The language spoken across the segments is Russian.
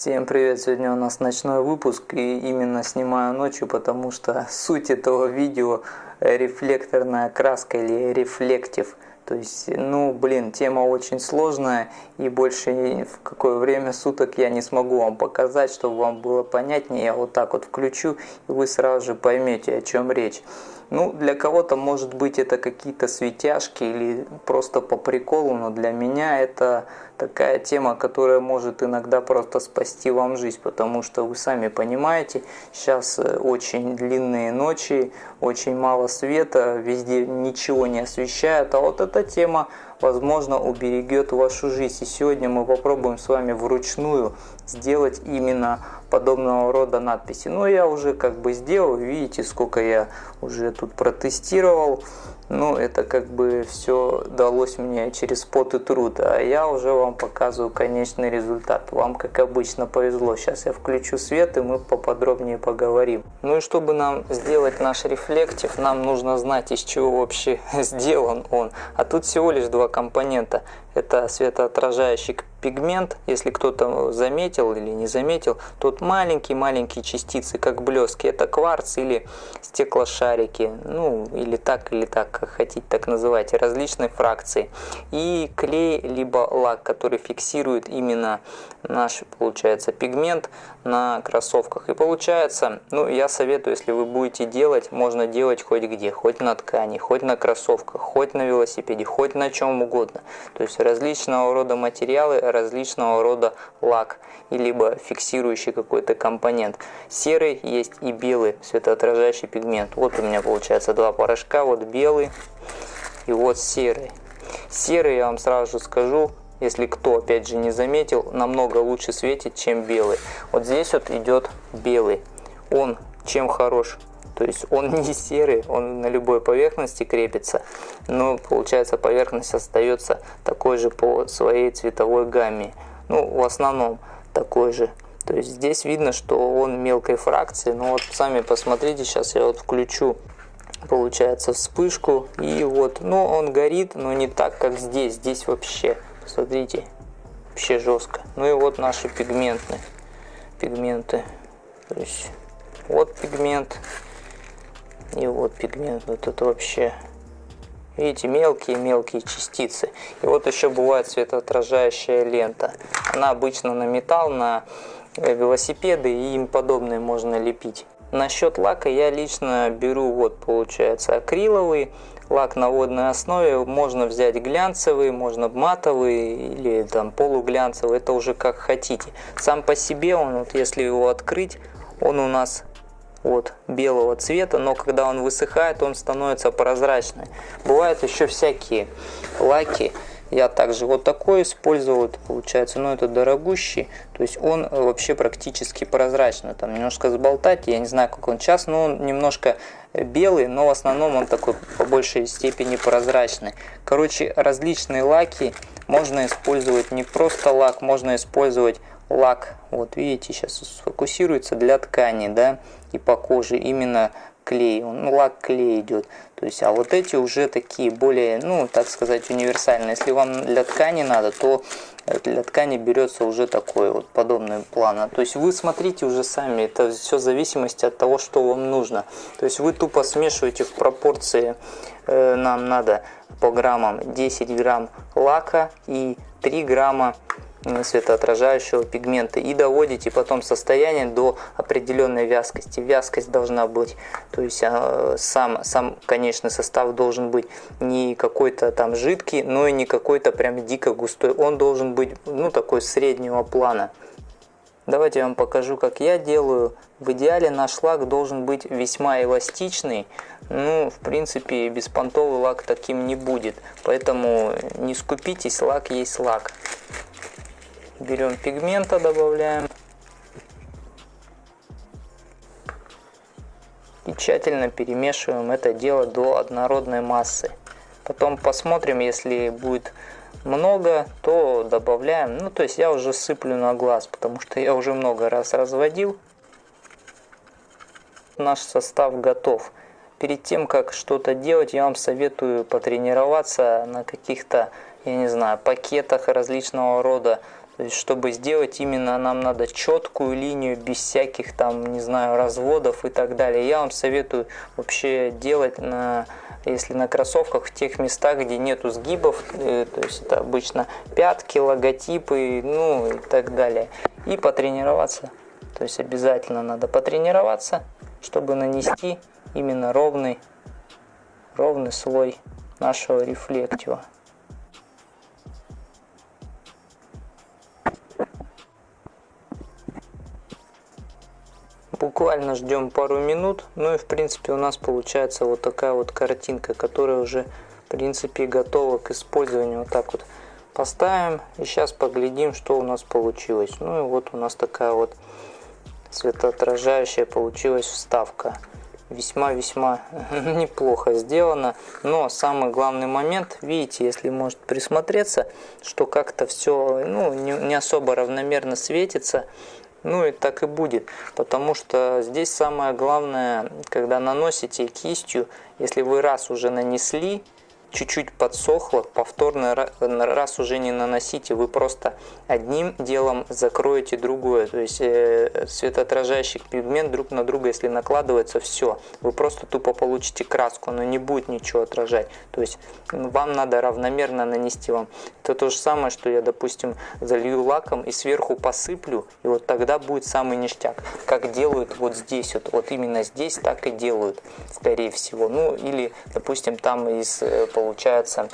Всем привет! Сегодня у нас ночной выпуск, и именно снимаю ночью, потому что суть этого видео рефлекторная краска или рефлектив. То есть, тема очень сложная, и больше в какое время суток я не смогу вам показать, чтобы вам было понятнее. Я вот так вот включу, и вы сразу же поймете, о чем речь. Для кого-то, может быть, это какие-то светяшки или просто по приколу, но для меня это такая тема, которая может иногда просто спасти вам жизнь, потому что вы сами понимаете, сейчас очень длинные ночи, очень мало света, везде ничего не освещает, а вот эта тема, возможно, уберегет вашу жизнь. И сегодня мы попробуем с вами вручную сделать именно подобного рода надписи. Я уже сделал, видите, сколько я уже тут протестировал. Это все далось мне через пот и труд, а я уже вам показываю конечный результат. Вам, как обычно, повезло. Сейчас я включу свет, и мы поподробнее поговорим. И чтобы нам сделать наш рефлектив, нам нужно знать, из чего вообще сделан он. А тут всего лишь два компонента. Это светоотражающий пигмент, если кто-то заметил или не заметил, тут маленькие частицы, как блески, это кварц или стеклошарики, или так, как хотите, так называйте, различной фракции. И клей, либо лак, который фиксирует именно наш, получается, пигмент на кроссовках. И получается, я советую, если вы будете делать, можно делать хоть где, хоть на ткани, хоть на кроссовках, хоть на велосипеде, хоть на чем угодно. То есть различного рода материалы, различного рода лак, и либо фиксирующий какой-то компонент. Серый есть и белый светоотражающий пигмент. Вот у меня получается два порошка, вот белый и вот серый. Серый, я вам сразу же скажу, если кто опять же не заметил, намного лучше светит, чем белый. Вот здесь вот идет белый. Он чем хорош? То есть он не серый, он на любой поверхности крепится, но получается поверхность остается такой же по своей цветовой гамме. В основном такой же. То есть здесь видно, что он мелкой фракции, но вот сами посмотрите, сейчас я вот включу, получается, вспышку, и вот, он горит, но не так, как здесь. Здесь вообще, посмотрите, вообще жестко. И вот наши пигменты. То есть вот пигмент. И вот пигмент, вот это вообще, видите, мелкие частицы. И вот еще бывает светоотражающая лента. Она обычно на металл, на велосипеды и им подобные можно лепить. Насчет лака я лично беру, получается, акриловый лак на водной основе. Можно взять глянцевый, можно матовый или полуглянцевый, это уже как хотите. Сам по себе он, если его открыть, он у нас белого цвета, но когда он высыхает, он становится прозрачный. Бывают еще всякие лаки. Я также такой использовал, получается, это дорогущий, то есть он вообще практически прозрачный. Там немножко сболтать, я не знаю, как он сейчас, но он немножко белый, но в основном он такой по большей степени прозрачный. Короче, различные лаки можно использовать, не просто лак, можно использовать лак, видите, сейчас сфокусируется, для ткани, да, и по коже именно клей, лак клей идет. То есть, а вот эти уже такие более, так сказать, универсальные. Если вам для ткани надо, то для ткани берется уже такой подобный план. То есть вы смотрите уже сами, это все в зависимости от того, что вам нужно. То есть вы тупо смешиваете в пропорции, нам надо по граммам 10 грамм лака и 3 грамма светоотражающего пигмента, и доводите потом состояние до определенной вязкости. Вязкость должна быть, то есть сам конечный состав должен быть не какой-то там жидкий, но и не какой-то прям дико густой. Он должен быть такой среднего плана. Давайте я вам покажу, как я делаю. В идеале наш лак должен быть весьма эластичный. В принципе, беспонтовый лак таким не будет, поэтому не скупитесь, лак есть лак. Берем пигмента, добавляем и тщательно перемешиваем это дело до однородной массы. Потом посмотрим, если будет много, то добавляем. То есть я уже сыплю на глаз, потому что я уже много раз разводил. Наш состав готов. Перед тем, как что-то делать, я вам советую потренироваться на каких-то, я не знаю, пакетах различного рода. То есть, чтобы сделать именно, нам надо четкую линию, без всяких там, не знаю, разводов и так далее. Я вам советую вообще делать если на кроссовках, в тех местах, где нету сгибов, то есть это обычно пятки, логотипы, ну и так далее. И потренироваться. То есть обязательно надо потренироваться, чтобы нанести именно ровный слой нашего рефлектива. Буквально ждем пару минут, ну и в принципе у нас получается вот такая вот картинка, которая уже в принципе готова к использованию. Вот так вот поставим и сейчас поглядим, что у нас получилось. Ну и вот у нас такая вот светоотражающая получилась вставка. Весьма-весьма неплохо сделано, но самый главный момент, видите, если может присмотреться, что как-то все не особо равномерно светится. Ну и так и будет, потому что здесь самое главное, когда наносите кистью, если вы раз уже нанесли, чуть-чуть подсохло, повторно раз уже не наносите, вы просто одним делом закроете другое. То есть светоотражающий пигмент друг на друга, если накладывается, все, вы просто тупо получите краску, но не будет ничего отражать. То есть вам надо равномерно нанести вам. Это то же самое, что я, допустим, залью лаком и сверху посыплю, и вот тогда будет самый ништяк. Как делают вот здесь, вот именно здесь так и делают, скорее всего. Ну или, допустим, там получается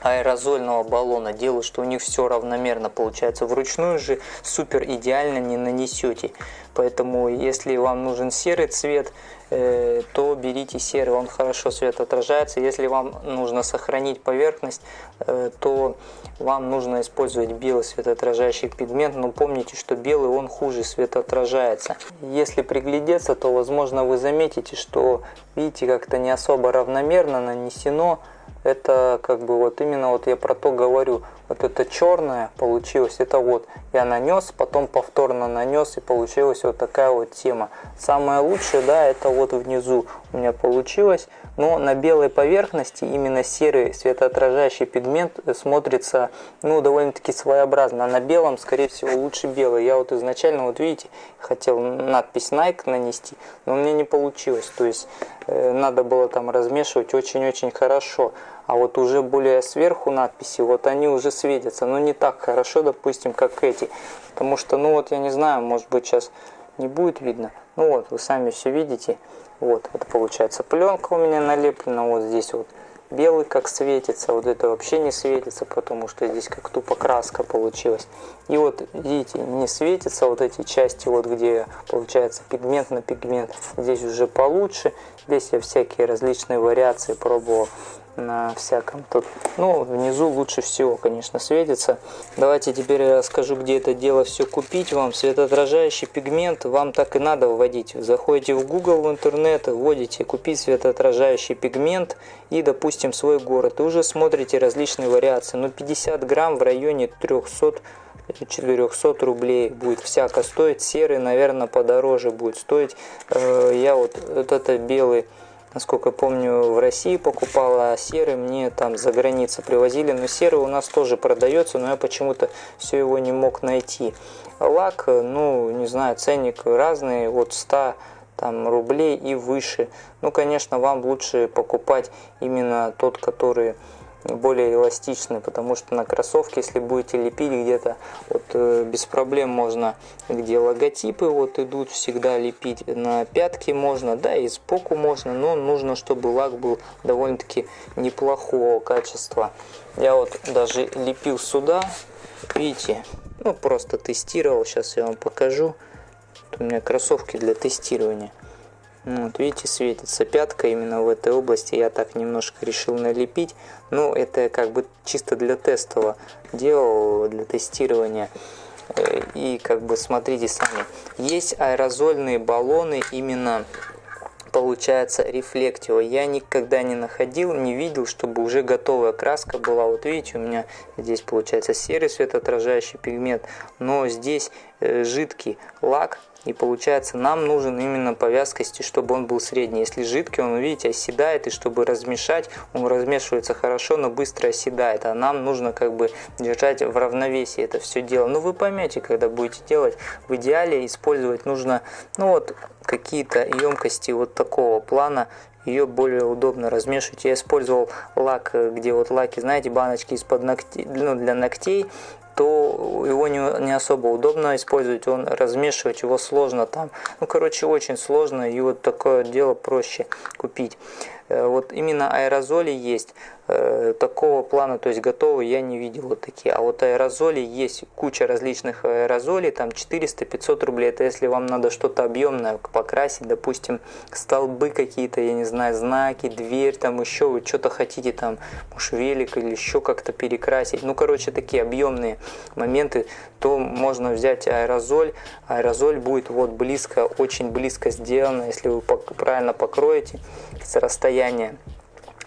аэрозольного баллона делают, что у них все равномерно получается. Вручную же супер идеально не нанесете. Поэтому если вам нужен серый цвет, то берите серый, он хорошо свет отражается. Если вам нужно сохранить поверхность, то вам нужно использовать белый светоотражающий пигмент, но помните, что белый он хуже светоотражается. Если приглядеться, то возможно вы заметите, что видите, как-то не особо равномерно нанесено. Это как бы вот именно вот я про то говорю. Вот это черное получилось, это вот я нанес, потом повторно нанес, и получилась вот такая вот тема. Самое лучшее, да, это вот внизу у меня получилось, но на белой поверхности именно серый светоотражающий пигмент смотрится, ну, довольно-таки своеобразно. А на белом, скорее всего, лучше белый. Я вот изначально, вот видите, хотел надпись Nike нанести, но у меня не получилось. То есть надо было там размешивать очень-очень хорошо. А вот уже более сверху надписи, вот они уже светятся, но не так хорошо, допустим, как эти. Потому что, ну вот я не знаю, может быть сейчас не будет видно. Ну вот, вы сами все видите. Вот, это получается пленка у меня налеплена, вот здесь вот белый как светится, вот это вообще не светится, потому что здесь как тупо краска получилась. И вот, видите, не светятся вот эти части, вот где получается пигмент на пигмент. Здесь уже получше, здесь я всякие различные вариации пробовал на всяком тут. Ну, внизу лучше всего, конечно, светится. Давайте теперь я расскажу, где это дело все купить вам. Светоотражающий пигмент вам так и надо вводить. Заходите в Google, в интернет, вводите «купить светоотражающий пигмент» и, допустим, свой город. И уже смотрите различные вариации. Но 50 грамм в районе 300-400 рублей будет всяко стоить. Серый, наверное, подороже будет стоить. Я вот это белый, насколько помню, в России покупала, а серый мне там за границей привозили. Но серый у нас тоже продается, но я почему-то все его не мог найти. Лак, ну, не знаю, ценник разный, от 100 там, рублей и выше. Ну, конечно, вам лучше покупать именно тот, который более эластичный, потому что на кроссовки, если будете лепить где-то, вот без проблем можно, где логотипы вот идут, всегда лепить на пятки можно, да, и сбоку можно, но нужно, чтобы лак был довольно-таки неплохого качества. Я вот даже лепил сюда, видите, ну просто тестировал, сейчас я вам покажу. Вот у меня кроссовки для тестирования. Вот, видите, светится пятка именно в этой области. Я так немножко решил налепить. Но это как бы чисто для тестового делал, для тестирования. И как бы смотрите сами. Есть аэрозольные баллоны именно, получается, рефлектива. Я никогда не находил, не видел, чтобы уже готовая краска была. Вот видите, у меня здесь получается серый светоотражающий пигмент, но здесь жидкий лак, И получается, нам нужен именно по вязкости, чтобы он был средний. Если жидкий, он, видите, оседает, и чтобы размешать, он размешивается хорошо, но быстро оседает. А нам нужно как бы держать в равновесии это все дело. Ну, вы поймете, когда будете делать. В идеале использовать нужно, ну вот, какие-то емкости вот такого плана. Ее более удобно размешивать. Я использовал лак, где вот лаки, знаете, баночки из-под ногтей, ну, для ногтей, то его не особо удобно использовать, он размешивать его сложно там. Ну, короче, очень сложно, и вот такое дело проще купить. Вот именно аэрозоли есть такого плана, то есть готовые я не видел вот такие. А вот аэрозоли есть куча различных аэрозолей, там 400-500 рублей. Это если вам надо что-то объемное покрасить, допустим, столбы какие-то, я не знаю, знаки, дверь, там еще вы что-то хотите, там, уж велик или еще как-то перекрасить. Ну, короче, такие объемные моменты, то можно взять аэрозоль. Аэрозоль будет вот близко, очень близко сделано, если вы правильно покроете с расстояния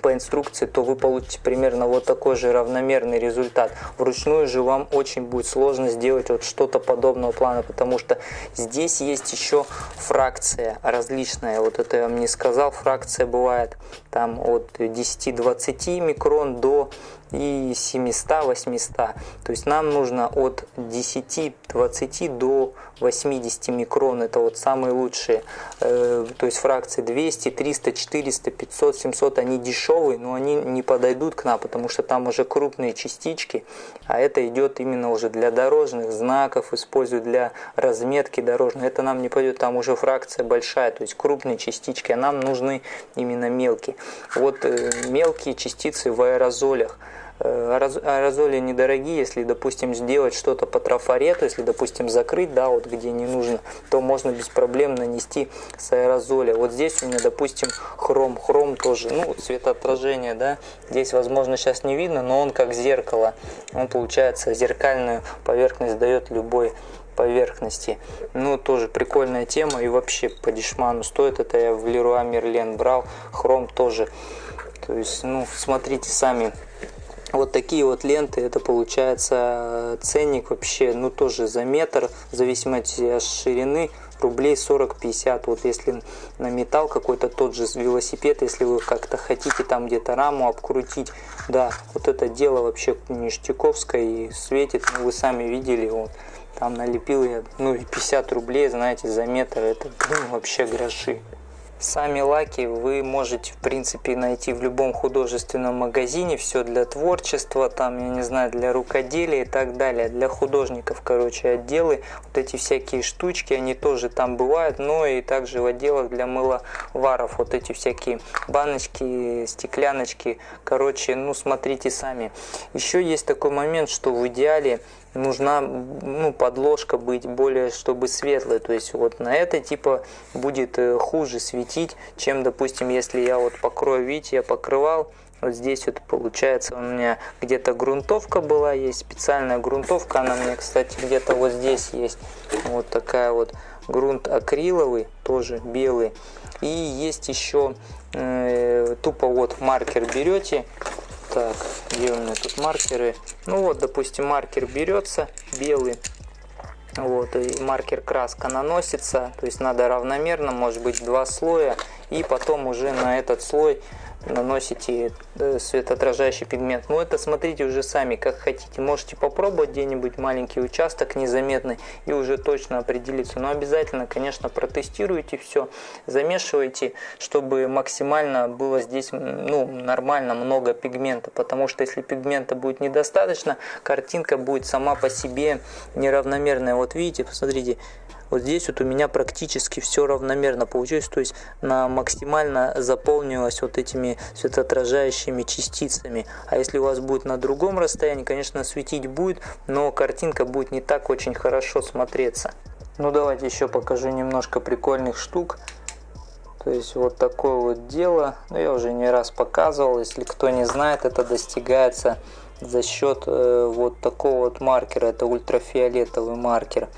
по инструкции, то вы получите примерно вот такой же равномерный результат. Вручную же вам очень будет сложно сделать вот что-то подобного плана, потому что здесь есть еще фракция различная. Вот это я вам не сказал, фракция бывает там от 10-20 микрон до и 700-800. То есть нам нужно от 10-20 до 80 микрон. Это вот самые лучшие. То есть фракции 200, 300, 400, 500, 700. Они дешевые, но они не подойдут к нам, потому что там уже крупные частички. А это идет именно уже для дорожных знаков, используют для разметки дорожной. Это нам не пойдет, там уже фракция большая, то есть крупные частички. А нам нужны именно мелкие. Вот мелкие частицы в аэрозолях. Аэрозоли недорогие, если, допустим, сделать что-то по трафарету, если, допустим, закрыть, да, вот где не нужно, то можно без проблем нанести с аэрозоля. Вот здесь у меня, допустим, хром тоже, ну, цветоотражение, да, здесь, возможно, сейчас не видно, но он как зеркало, он, получается, зеркальную поверхность дает любой поверхности. Ну, тоже прикольная тема, и вообще по дешману стоит, это я в Leroy Merlin брал, хром тоже, то есть, ну, смотрите сами. Вот такие вот ленты, это получается ценник вообще, ну тоже за метр, в зависимости от ширины, рублей 40-50. Вот если на металл какой-то тот же велосипед, если вы как-то хотите там где-то раму обкрутить, да, вот это дело вообще ништяковское и светит, ну вы сами видели, вот. Там налепил я, ну и 50 рублей, знаете, за метр, это вообще гроши. Сами лаки вы можете, в принципе, найти в любом художественном магазине. Все для творчества, там, я не знаю, для рукоделия и так далее. Для художников, короче, отделы. Вот эти всякие штучки, они тоже там бывают. Но и также в отделах для мыловаров. Вот эти всякие баночки, стекляночки. Короче, ну, смотрите сами. Еще есть такой момент, что в идеале нужна, ну, подложка быть более, чтобы светлой, то есть вот на это типа будет хуже светить, чем, допустим, если я вот покрою, видите, я покрывал, вот здесь вот получается у меня где-то грунтовка была, есть специальная грунтовка, она у меня, кстати, где-то вот здесь есть, вот такая вот грунт акриловый, тоже белый, и есть еще тупо вот маркер берете. Так, где у меня тут маркеры? Ну вот, допустим, маркер берется белый, вот, и маркер краска наносится, то есть надо равномерно, может быть, 2 слоя, и потом уже на этот слой наносите светоотражающий пигмент. Ну это смотрите уже сами, как хотите. Можете попробовать где-нибудь маленький участок незаметный и уже точно определиться. Но обязательно, конечно, протестируйте все, замешивайте, чтобы максимально было здесь, ну, нормально много пигмента. Потому что если пигмента будет недостаточно, картинка будет сама по себе неравномерная. Вот видите, посмотрите. Вот здесь вот у меня практически все равномерно получилось, то есть максимально заполнилось вот этими светоотражающими частицами. А если у вас будет на другом расстоянии, конечно, светить будет, но картинка будет не так очень хорошо смотреться. Ну давайте еще покажу немножко прикольных штук. То есть вот такое вот дело, ну, я уже не раз показывал, если кто не знает, это достигается за счет вот такого вот маркера, это ультрафиолетовый маркер.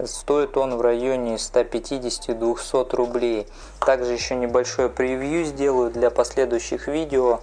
Стоит он в районе 150-200 рублей. Также еще небольшое превью сделаю для последующих видео.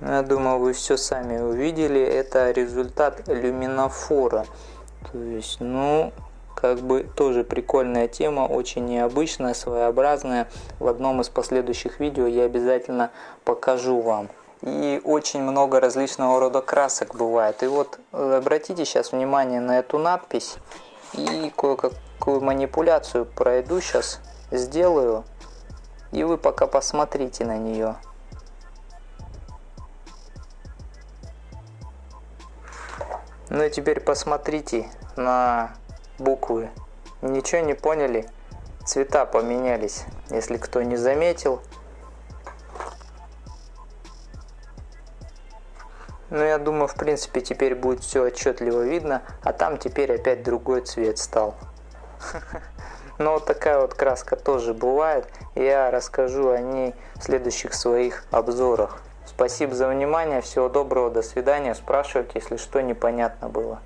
Я думаю, вы все сами увидели. Это результат люминофора. То есть, ну, как бы тоже прикольная тема, очень необычная, своеобразная. В одном из последующих видео я обязательно покажу вам. И очень много различного рода красок бывает. И вот обратите сейчас внимание на эту надпись. И кое-какую манипуляцию пройду сейчас, сделаю. И вы пока посмотрите на нее. Ну и теперь посмотрите на буквы. Ничего не поняли? Цвета поменялись, если кто не заметил. Ну, я думаю, в принципе, теперь будет все отчетливо видно, а там теперь опять другой цвет стал. Но вот такая вот краска тоже бывает, я расскажу о ней в следующих своих обзорах. Спасибо за внимание, всего доброго, до свидания, спрашивайте, если что непонятно было.